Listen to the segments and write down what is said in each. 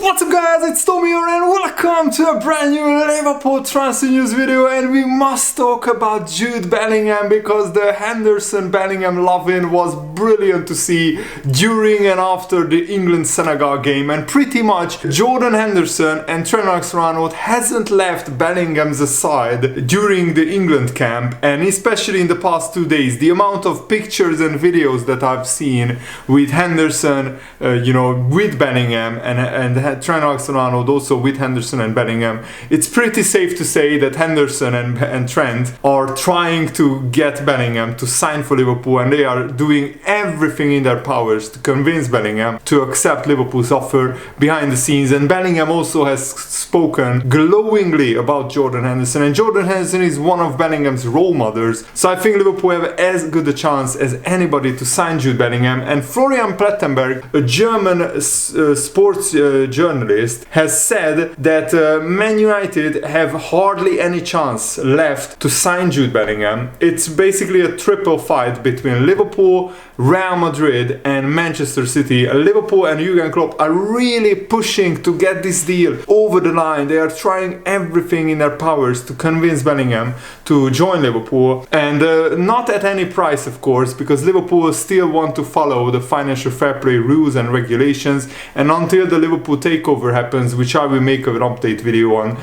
What's up guys, it's Tommy here and welcome to a brand new Liverpool transfer news video, and we must talk about Jude Bellingham because the Henderson-Bellingham love-in was brilliant to see during and after the England-Senegal game, and pretty much Jordan Henderson and Trent hasn't left Bellingham's side during the England camp, and especially in the past 2 days. The amount of pictures and videos that I've seen with Henderson, with Bellingham and Trent also with Henderson and Bellingham, it's pretty safe to say that Henderson and Trent are trying to get Bellingham to sign for Liverpool, and they are doing everything in their powers to convince Bellingham to accept Liverpool's offer behind the scenes. And Bellingham also has spoken glowingly about Jordan Henderson, and Jordan Henderson is one of Bellingham's role models, so I think Liverpool have as good a chance as anybody to sign Jude Bellingham. And Florian Plettenberg, a German sports journalist, has said that Man United have hardly any chance left to sign Jude Bellingham. It's basically a triple fight between Liverpool, Real Madrid and Manchester City. Liverpool and Jurgen Klopp are really pushing to get this deal over the line. They are trying everything in their powers to convince Bellingham to join Liverpool, and not at any price, of course, because Liverpool still want to follow the financial fair play rules and regulations. And until the Liverpool takeover happens, which I will make an update video on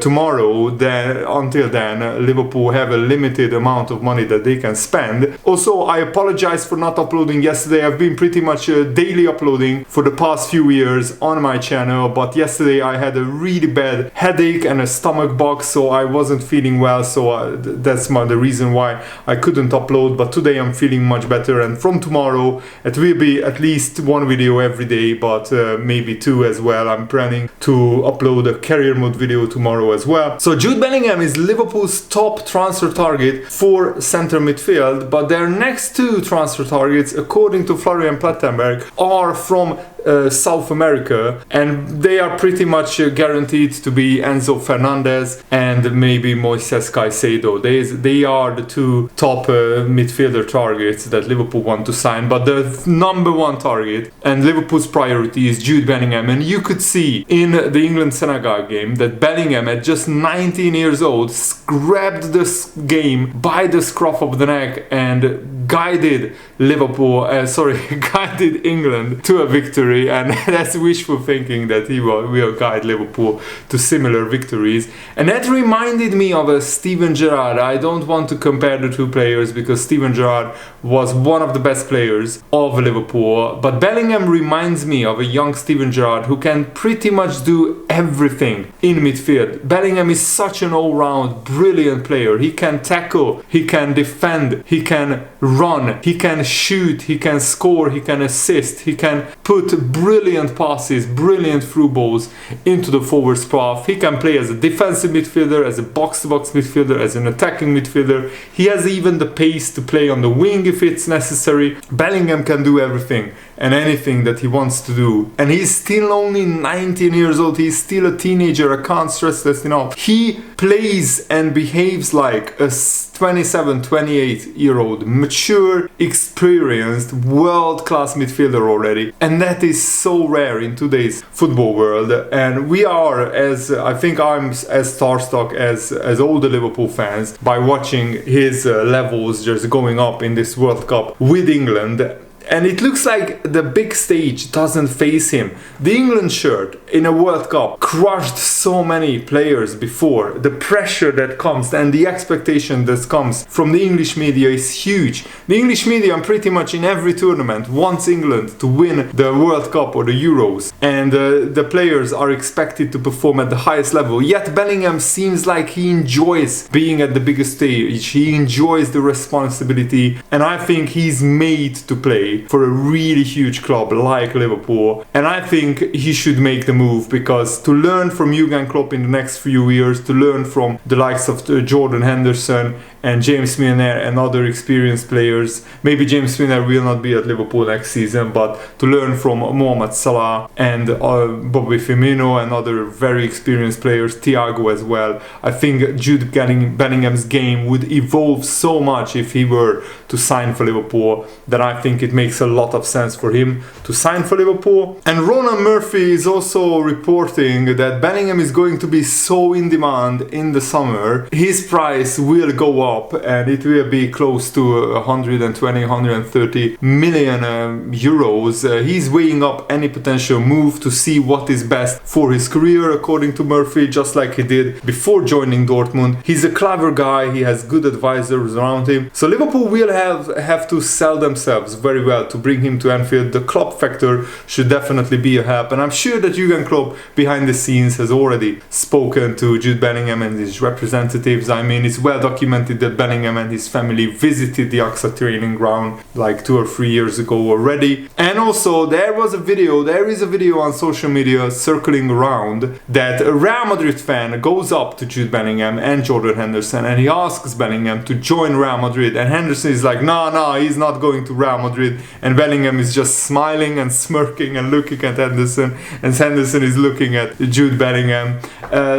tomorrow, until then Liverpool have a limited amount of money that they can spend. Also, I apologize for not uploading yesterday. I've been pretty much daily uploading for the past few years on my channel, but yesterday I had a really bad headache and a stomach bug, so I wasn't feeling well, so that's the reason why I couldn't upload. But today I'm feeling much better, and from tomorrow it will be at least one video every day, but maybe two as well. I'm planning to upload a career mode video tomorrow as well. So Jude Bellingham is Liverpool's top transfer target for centre midfield, but their next two transfer targets, according to Florian Plettenberg, are from South America, and they are pretty much guaranteed to be Enzo Fernandez and maybe Moises Caicedo. They are the two top midfielder targets that Liverpool want to sign, but the number one target and Liverpool's priority is Jude Bellingham. And you could see in the England-Senegal game that Bellingham, at just 19 years old, grabbed this game by the scruff of the neck and guided guided England to a victory. And that's wishful thinking that he will guide Liverpool to similar victories. And that reminded me of a Steven Gerrard. I don't want to compare the two players because Steven Gerrard was one of the best players of Liverpool, but Bellingham reminds me of a young Steven Gerrard who can pretty much do everything in midfield. Bellingham is such an all-round brilliant player. He can tackle, he can defend, he can run, he can shoot, he can score, he can assist, he can put brilliant passes, brilliant through balls into the forward's path. He can play as a defensive midfielder, as a box-to-box midfielder, as an attacking midfielder. He has even the pace to play on the wing if it's necessary. Bellingham can do everything and anything that he wants to do, and he's still only 19 years old. He's still a teenager. I can't stress this enough. He plays and behaves like a 27-28-year-old mature, experienced, world-class midfielder already, and that is so rare in today's football world. And we are, I think I'm as starstruck as all the Liverpool fans by watching his levels just going up in this World Cup with England. And it looks like the big stage doesn't face him. The England shirt in a World Cup crushed so many players before. The pressure that comes and the expectation that comes from the English media is huge. The English media, pretty much in every tournament, wants England to win the World Cup or the Euros, and the players are expected to perform at the highest level. Yet Bellingham seems like he enjoys being at the biggest stage. He enjoys the responsibility, and I think he's made to play for a really huge club like Liverpool. And I think he should make the move, because to learn from Jurgen Klopp in the next few years, to learn from the likes of Jordan Henderson and James Milner and other experienced players. Maybe James Milner will not be at Liverpool next season, but to learn from Mohamed Salah and Bobby Firmino and other very experienced players, Thiago as well. I think Jude Bellingham's game would evolve so much if he were to sign for Liverpool, that I think it makes a lot of sense for him to sign for Liverpool. And Ronan Murphy is also reporting that Bellingham is going to be so in demand in the summer. His price will go up and it will be close to 120, 130 million euros. He's weighing up any potential move to see what is best for his career, according to Murphy, just like he did before joining Dortmund. He's a clever guy, he has good advisors around him. So Liverpool will have to sell themselves very well to bring him to Anfield. The Klopp factor should definitely be a help, and I'm sure that Jurgen Klopp behind the scenes has already spoken to Jude Bellingham and his representatives. I mean, it's well documented that Bellingham and his family visited the AXA training ground like 2 or 3 years ago already. And also there is a video on social media circling around that a Real Madrid fan goes up to Jude Bellingham and Jordan Henderson and he asks Bellingham to join Real Madrid, and Henderson is like, no, he's not going to Real Madrid, and Bellingham is just smiling and smirking and looking at Henderson, and Henderson is looking at Jude Bellingham.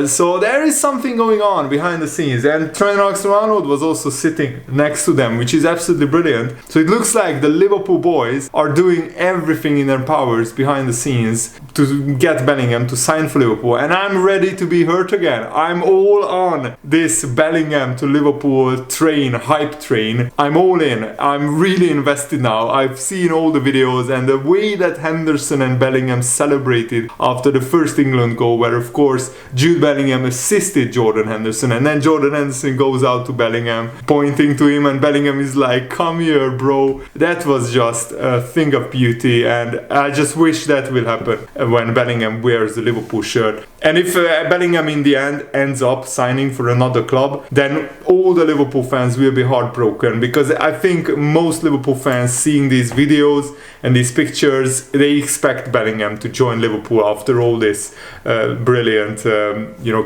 So there is something going on behind the scenes, and Trent Alexander-Arnold was also sitting next to them, which is absolutely brilliant. So it looks like the Liverpool boys are doing everything in their powers behind the scenes to get Bellingham to sign for Liverpool, and I'm ready to be hurt again. I'm all on this Bellingham to Liverpool hype train. I'm all in. I'm really invested now. I've seen all the videos, and the way that Henderson and Bellingham celebrated after the first England goal, where of course Jude Bellingham assisted Jordan Henderson, and then Jordan Henderson goes out to Bellingham pointing to him, and Bellingham is like, come here bro. That was just a thing of beauty, and I just wish that will happen when Bellingham wears the Liverpool shirt. And if Bellingham in the end ends up signing for another club, then all the Liverpool fans will be heartbroken, because I think most Liverpool fans seeing these videos and these pictures, they expect Bellingham to join Liverpool after all this brilliant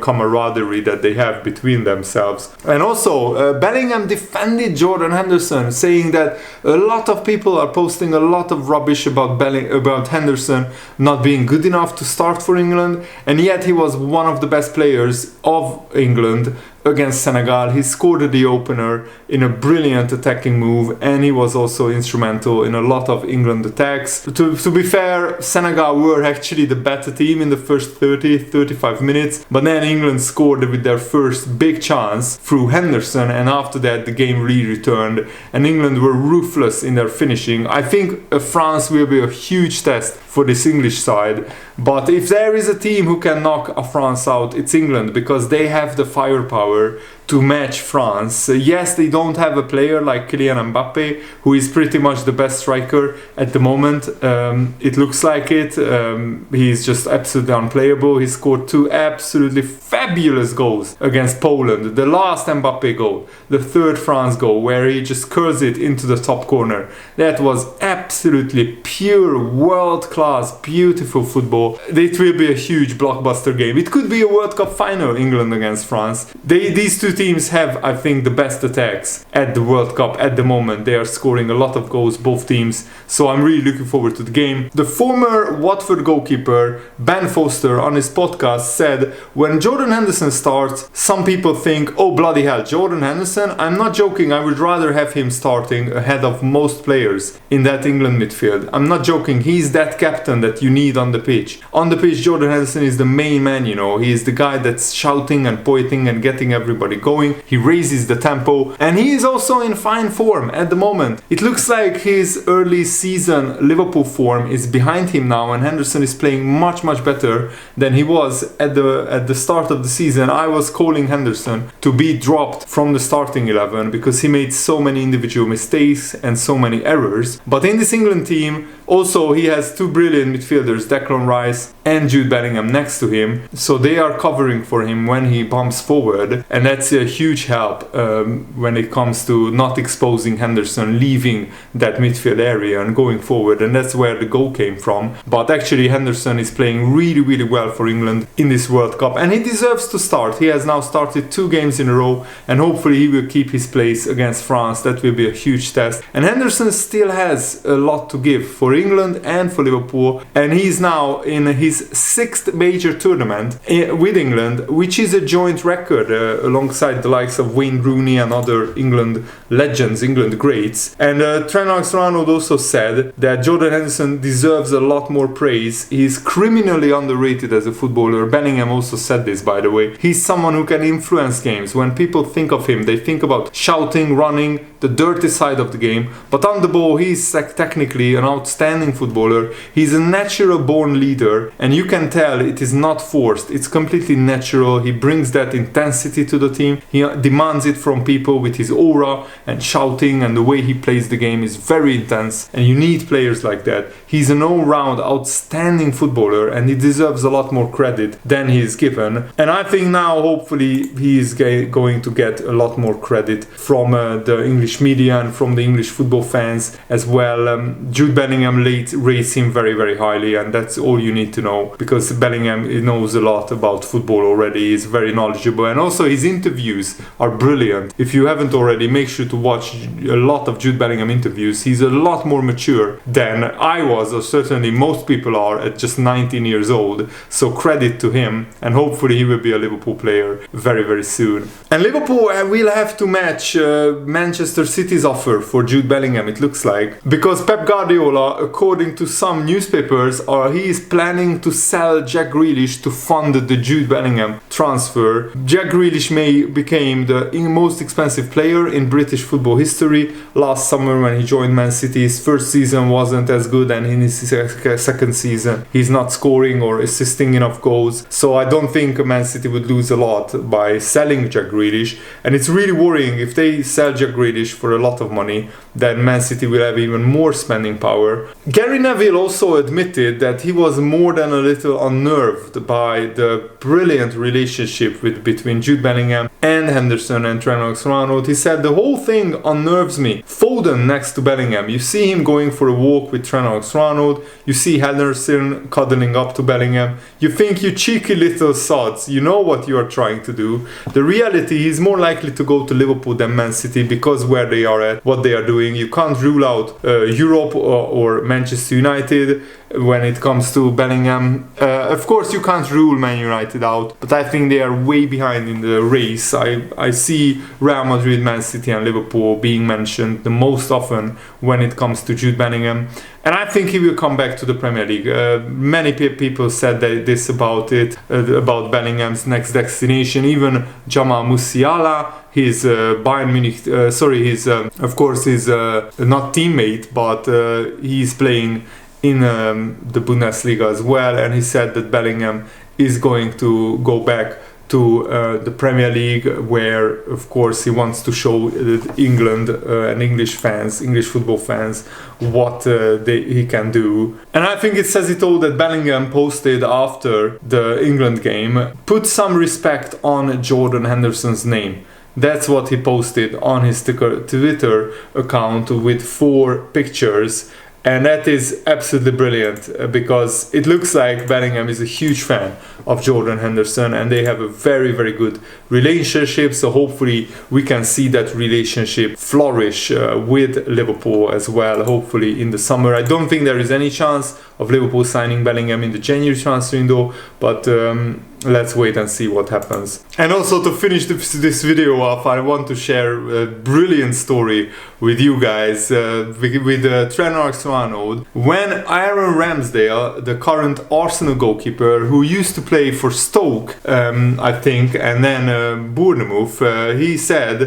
camaraderie that they have between themselves. And also Bellingham defended Jordan Henderson, saying that a lot of people are posting a lot of rubbish about Henderson not being good enough to start for England, and yet he was one of the best players of England against Senegal. He scored the opener in a brilliant attacking move, and he was also instrumental in a lot of England attacks. To be fair, Senegal were actually the better team in the first 30-35 minutes, but then England scored with their first big chance through Henderson, and after that the game returned and England were ruthless in their finishing. I think France will be a huge test for this English side, but if there is a team who can knock France out, it's England, because they have the firepower to match France. Yes, they don't have a player like Kylian Mbappe, who is pretty much the best striker at the moment. It looks like it. He's just absolutely unplayable. He scored 2 absolutely fabulous goals against Poland. The last Mbappe goal, the third France goal, where he just curls it into the top corner. That was absolutely pure, world-class, beautiful football. It will be a huge blockbuster game. It could be a World Cup final, England against France. These two teams have, I think, the best attacks at the World Cup at the moment. They are scoring a lot of goals, both teams, so I'm really looking forward to the game. The former Watford goalkeeper Ben Foster on his podcast said, when Jordan Henderson starts, some people think, oh bloody hell, Jordan Henderson? I'm not joking, I would rather have him starting ahead of most players in that England midfield. I'm not joking, he's that captain that you need on the pitch. On the pitch, Jordan Henderson is the main man, he is the guy that's shouting and pointing and getting everybody going. He raises the tempo, and he is also in fine form at the moment. It looks like his early season Liverpool form is behind him now, and Henderson is playing much better than he was at the start of the season. I was calling Henderson to be dropped from the starting 11 because he made so many individual mistakes and so many errors. But in this England team, also he has 2 brilliant midfielders, Declan Rice and Jude Bellingham next to him, so they are covering for him when he bumps forward, and that's a huge help when it comes to not exposing Henderson leaving that midfield area and going forward, and that's where the goal came from. But actually Henderson is playing really well for England in this World Cup, and he deserves to start. He has now started 2 games in a row, and hopefully he will keep his place against France. That will be a huge test. And Henderson still has a lot to give for England and for Liverpool, and he's now in his 6th major tournament with England, which is a joint record alongside the likes of Wayne Rooney and other England legends, England greats. And Trent also said that Jordan Henderson deserves a lot more praise. He's criminally underrated as a footballer. Bellingham also said this, by the way. He's someone who can influence games. When people think of him, they think about shouting, running, the dirty side of the game, but on the ball he's technically an outstanding footballer. He's a natural born leader, and you can tell it is not forced, it's completely natural. He brings that intensity to the team, he demands it from people with his aura and shouting, and the way he plays the game is very intense, and you need players like that. He's an all-round outstanding footballer, and he deserves a lot more credit than he is given, and I think now hopefully he is going to get a lot more credit from the English media and from the English football fans as well. Jude Bellingham rates him very highly, and that's all you need to know, because Bellingham knows a lot about football already. He's very knowledgeable, and also his interviews are brilliant. If you haven't already, make sure to watch a lot of Jude Bellingham interviews. He's a lot more mature than I was, or certainly most people are, at just 19 years old, so credit to him, and hopefully he will be a Liverpool player very soon. And Liverpool will have to match Manchester City's offer for Jude Bellingham, it looks like, because Pep Guardiola, according to some newspapers, he is planning to sell Jack Grealish to fund the Jude Bellingham transfer. Jack Grealish became the most expensive player in British football history last summer when he joined Man City. His first season wasn't as good, and in his second season he's not scoring or assisting enough goals, so I don't think Man City would lose a lot by selling Jack Grealish, and it's really worrying if they sell Jack Grealish for a lot of money, then Man City will have even more spending power. Gary Neville also admitted that he was more than a little unnerved by the brilliant relationship between Jude Bellingham and Henderson and Trent Alexander-Arnold. He said, "The whole thing unnerves me. Foden next to Bellingham. You see him going for a walk with Trent Alexander-Arnold. You see Henderson cuddling up to Bellingham. You think, you cheeky little sods, you know what you are trying to do. The reality, he's more likely to go to Liverpool than Man City because where they are at, what they are doing. You can't rule out Europe or Manchester United when it comes to Bellingham. Of course you can't rule Man United out, but I think they are way behind in the race. I see Real Madrid, Man City and Liverpool being mentioned the most often when it comes to Jude Bellingham, and I think he will come back to the Premier League. Many people said this about about Bellingham's next destination. Even Jamal Musiala, his Bayern Munich, of course his not teammate, but he's playing in the Bundesliga as well, and he said that Bellingham is going to go back to the Premier League, where of course he wants to show England and English football fans what he can do. And I think it says it all that Bellingham posted after the England game, "Put some respect on Jordan Henderson's name." That's what he posted on his Twitter account with 4 pictures. And that is absolutely brilliant, because it looks like Bellingham is a huge fan of Jordan Henderson, and they have a very good relationship, so hopefully we can see that relationship flourish with Liverpool as well, hopefully in the summer. I don't think there is any chance of Liverpool signing Bellingham in the January transfer window, but let's wait and see what happens. And also, to finish this video off, I want to share a brilliant story with you guys with Trent Alexander-Arnold. When Aaron Ramsdale, the current Arsenal goalkeeper who used to play for Stoke, I think, and then Bournemouth, he said,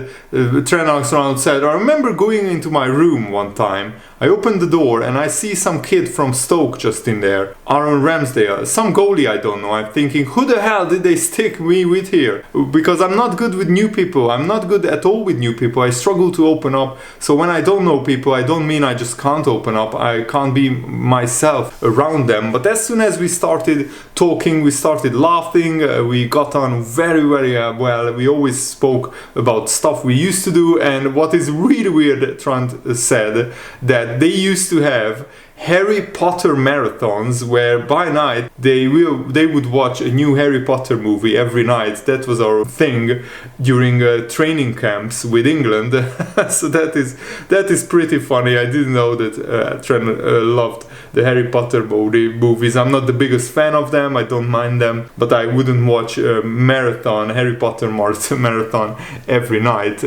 Trent Alexander-Arnold said, "I remember going into my room one time. I open the door and I see some kid from Stoke just in there, Aaron Ramsdale, some goalie I don't know. I'm thinking, who the hell did they stick me with here? Because I'm not good with new people. I'm not good at all with new people. I struggle to open up. So when I don't know people, I don't mean I just can't open up. I can't be myself around them. But as soon as we started talking, we started laughing. We got on very, very well. We always spoke about stuff we used to do. And what is really weird, Trent said that they used to have Harry Potter marathons where by night they would watch a new Harry Potter movie every night. That was our thing during training camps with England. So that is pretty funny. I didn't know that Trent loved the Harry Potter movies. I'm not the biggest fan of them. I don't mind them, but I wouldn't watch a Harry Potter marathon every night.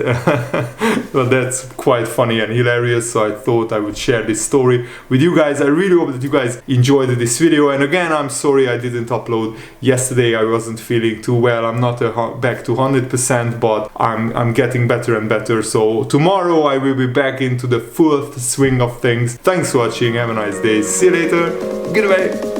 Well, that's quite funny and hilarious. So I thought I would share this story with you guys. I really hope that you guys enjoyed this video, and again, I'm sorry I didn't upload yesterday. I wasn't feeling too well. I'm not back to 100%, but I'm getting better and better. So tomorrow I will be back into the full swing of things. Thanks for watching. Have a nice day. See you later. Goodbye.